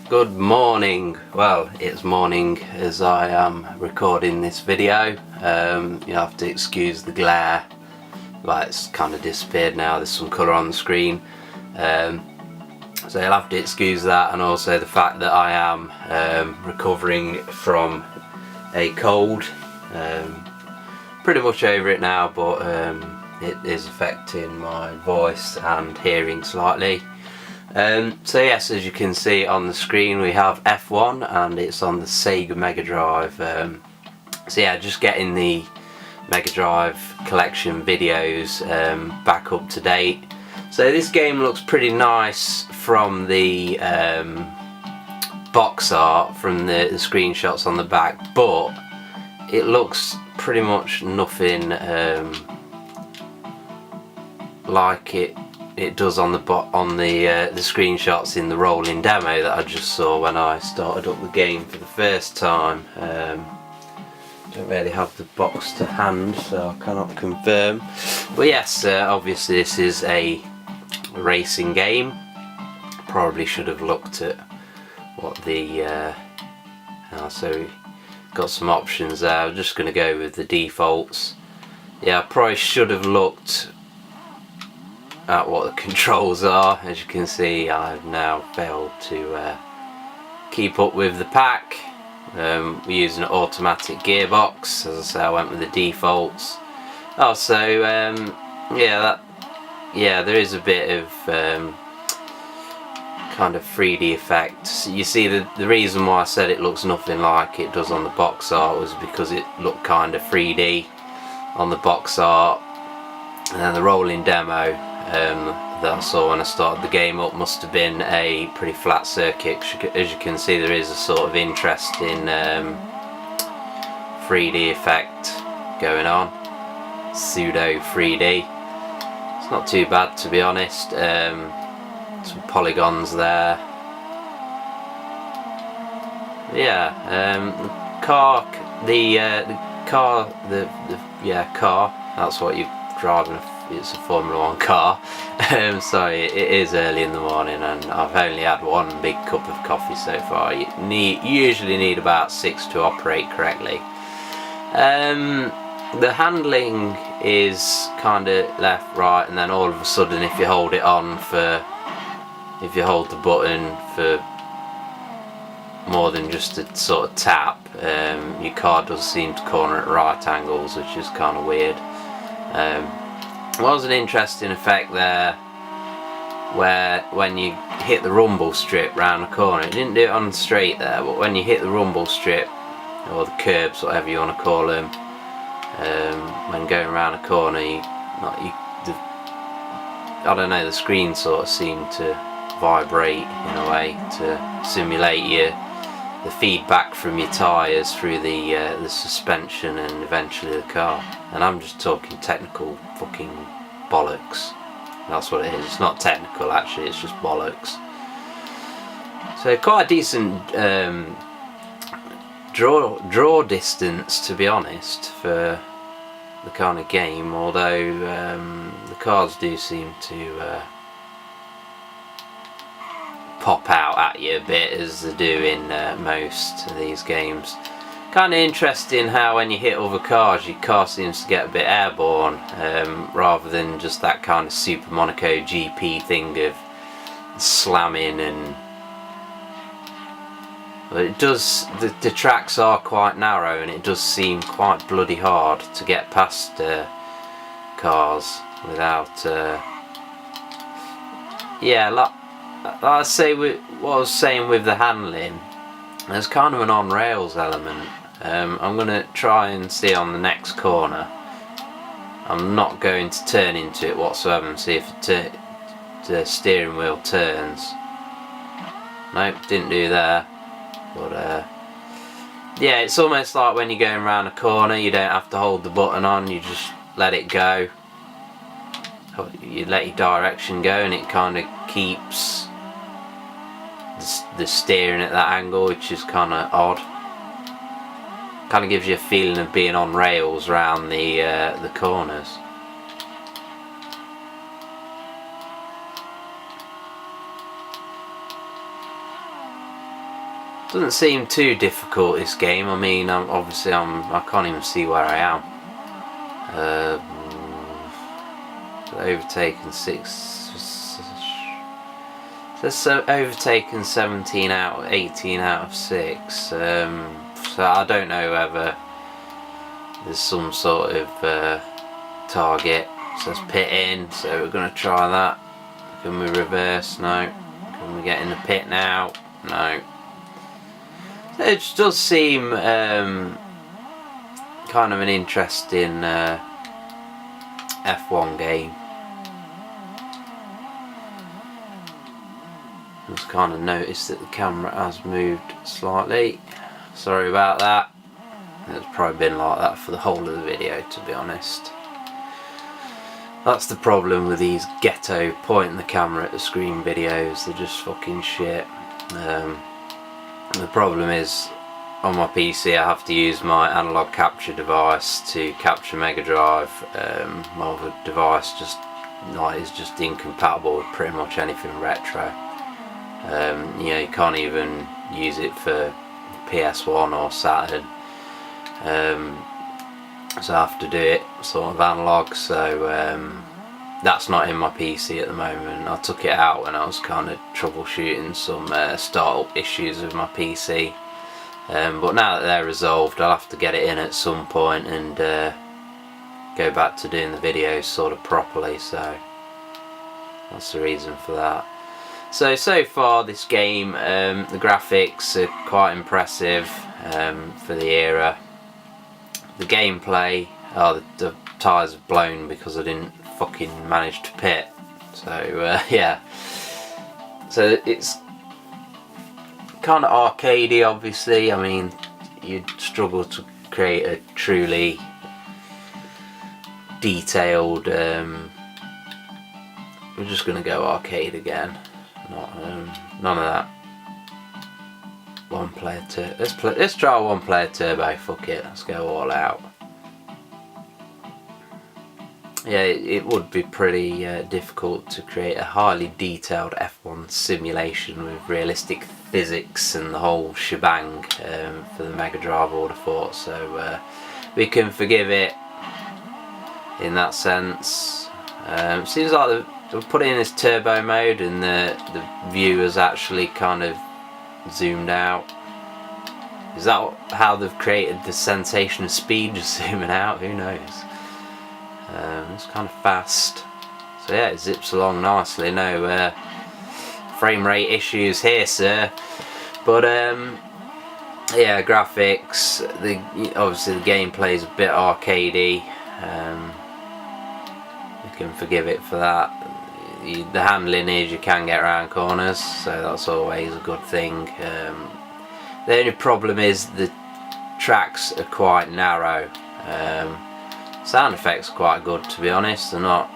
Good morning. Well, it's morning as I am recording this video. You have to excuse the glare. Well, it's kind of disappeared now. There's some colour on the screen. So you'll have to excuse that, and also the fact that I am recovering from a cold. Pretty much over it now, but it is affecting my voice and hearing slightly. So yes, as you can see on the screen, we have F1 and it's on the Sega Megadrive. So yeah, just getting the Megadrive collection videos back up to date. So this game looks pretty nice from the box art, from the screenshots on the back, but it looks pretty much nothing like it does on the screenshots in the rolling demo that I just saw when I started up the game for the first time. Don't really have the box to hand, so I cannot confirm. But yes, obviously this is a racing game. Probably should have looked at what the so we've got some options there. I'm just going to go with the defaults. Yeah, I probably should have looked at what the controls are. As you can see, I've now failed to keep up with the pack. We're using an automatic gearbox. As I say, I went with the defaults. Also, yeah, there is a bit of kind of 3D effect. You see, the reason why I said it looks nothing like it does on the box art was because it looked kind of 3D on the box art, and then the rolling demo that I saw when I started the game up must have been a pretty flat circuit. As you can see, there is a sort of interesting 3D effect going on, pseudo 3D. It's not too bad, to be honest. Some polygons there. Yeah, car. That's what you're driving. It's a Formula 1 car. Sorry, it is early in the morning and I've only had one big cup of coffee so far. You usually need about 6 to operate correctly. The handling is kind of left, right, and then all of a sudden, if you hold the button for more than just a sort of tap, your car does seem to corner at right angles, which is kind of weird. Was an interesting effect there where when you hit the rumble strip round the corner, it didn't do it on the straight there, but when you hit the rumble strip or the curbs, whatever you want to call them, when going around a corner, I don't know, the screen sort of seemed to vibrate in a way to simulate the feedback from your tyres through the suspension and eventually the car. And I'm just talking technical fucking bollocks. That's what it is. It's not technical actually, it's just bollocks. So quite a decent draw distance, to be honest, for the kind of game, although the cars do seem to pop out at you a bit, as they do in most of these games. Kind of interesting how when you hit other cars, your car seems to get a bit airborne, rather than just that kind of Super Monaco GP thing of slamming. And but it does, the tracks are quite narrow and it does seem quite bloody hard to get past cars without yeah, like I say, what I was saying with the handling, there's kind of an on rails element. I'm going to try and see on the next corner. I'm not going to turn into it whatsoever and see if the steering wheel turns. Nope, didn't do there. But yeah, it's almost like when you're going around a corner, you don't have to hold the button on, you just let it go. You let your direction go and it kind of keeps the steering at that angle, which is kind of odd. Kind of gives you a feeling of being on rails around the corners. Doesn't seem too difficult, this game. I mean, I can't even see where I am. Overtaken 6. So overtaken 17 out of 18 out of 6. So I don't know whether there's some sort of target. So let's pit in. So we're going to try that. Can we reverse? No. Can we get in the pit now? No. It does seem kind of an interesting F1 game. I just kind of noticed that the camera has moved slightly. Sorry about that. It's probably been like that for the whole of the video, to be honest. That's the problem with these ghetto pointing the camera at the screen videos. They're just fucking shit. The problem is, on my PC I have to use my analog capture device to capture Megadrive. My other device is just incompatible with pretty much anything retro. You know, you can't even use it for PS1 or Saturn. So I have to do it sort of analog, so that's not in my PC at the moment. I took it out when I was kind of troubleshooting some startup issues with my PC, but now that they're resolved, I'll have to get it in at some point and go back to doing the videos sort of properly, so that's the reason for that. So far this game, the graphics are quite impressive for the era. The gameplay, the tyres have blown because I didn't fucking manage to pit. So yeah, so it's kind of arcadey, obviously. I mean, you'd struggle to create a truly detailed. We're just gonna go arcade again. None of that. One player turbo. Let's try a one player turbo. Fuck it. Let's go all out. Yeah, it would be pretty difficult to create a highly detailed F1 simulation with realistic physics and the whole shebang for the Megadrive, I would have thought. So we can forgive it in that sense. Seems like they've put it in this turbo mode and the view has actually kind of zoomed out. Is that how they've created the sensation of speed, just zooming out? Who knows? It's kind of fast. So yeah, it zips along nicely. No frame rate issues here, sir. But yeah, graphics. Obviously the gameplay is a bit arcadey. You can forgive it for that. The handling is you can get around corners, so that's always a good thing. The only problem is the tracks are quite narrow. Sound effects are quite good, to be honest. They're not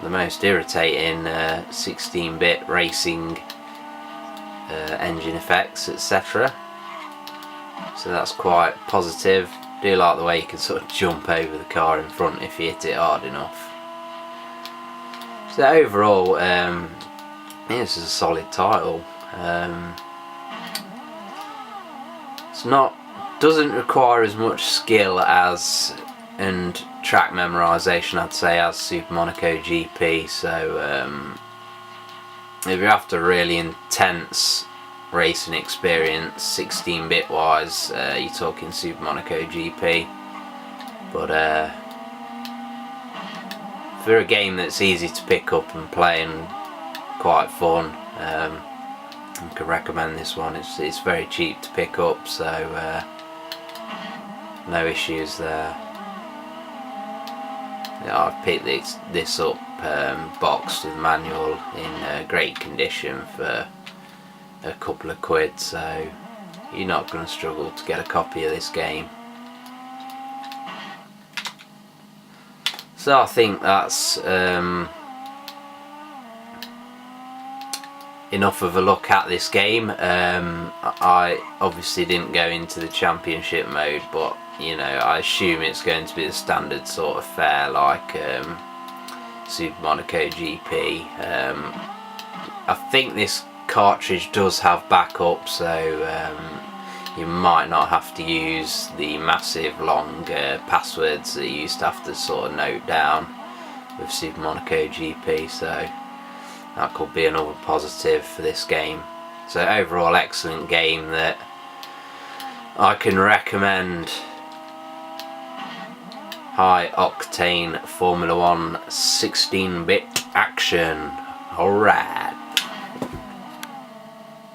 the most irritating 16-bit racing engine effects, etc. So that's quite positive. Do like the way you can sort of jump over the car in front if you hit it hard enough. So overall, this is a solid title. Doesn't require as much skill as and track memorization, I'd say, as Super Monaco GP. So if you're after a really intense racing experience, 16-bit wise, you're talking Super Monaco GP. But for a game that's easy to pick up and play and quite fun, I can recommend this one. It's very cheap to pick up, so no issues there. Yeah, I've picked this up boxed with manual in great condition for a couple of quid, so you're not going to struggle to get a copy of this game. So I think that's enough of a look at this game. I obviously didn't go into the championship mode, but you know, I assume it's going to be the standard sort of fare like Super Monaco GP. I think this cartridge does have backup, so you might not have to use the massive long passwords that you used to have to sort of note down with Super Monaco GP, so that could be another positive for this game. So overall, excellent game that I can recommend. High octane Formula 1 16-bit action. Alright.